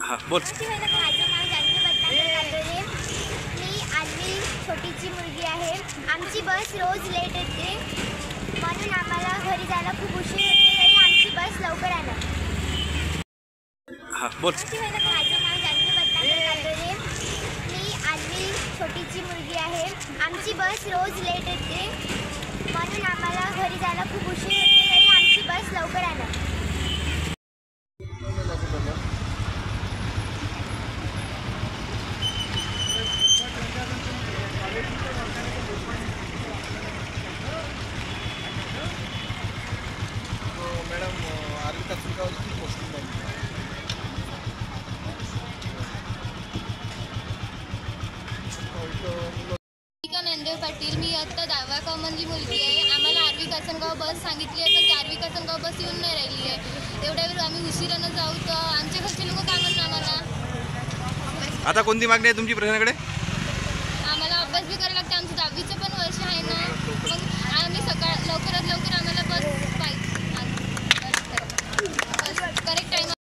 हां बोल. माझं नाव जान्हवी पद्माकर कातोरे. मी आठवी छोटीची मुलगी आहे. आमची बस रोज लेट येते, म्हणून आम्हाला घरी जायला खूप उशीर होते, तरी आमची बस लवकर आली. हां बोल. माझं नाव जान्हवी पद्माकर कातोरे. मी आठवी छोटीची मुलगी आहे. आमची बस रोज लेट येते, म्हणून आम्हाला घरी जायला खूप उशीर होते, तरी आमची बस लवकर आली. मॅडम आर्वी काचनगावची पोस्टिंग आहे. नंदेव पाटील. मी आता 10व्या कॉमनची मुलगी आहे. आम्हाला आर्वी काचनगाव बस सांगितली आहे, पण ती आर्वी काचनगाव बस येऊन नाही राहिली आहे. एवढ्या वेळ आम्ही उशिरानं जाऊ तर आमच्या घरचे लोक काय म्हणणार आम्हाला. आता कोणती मागणी आहे तुमची प्रशासनाकडे?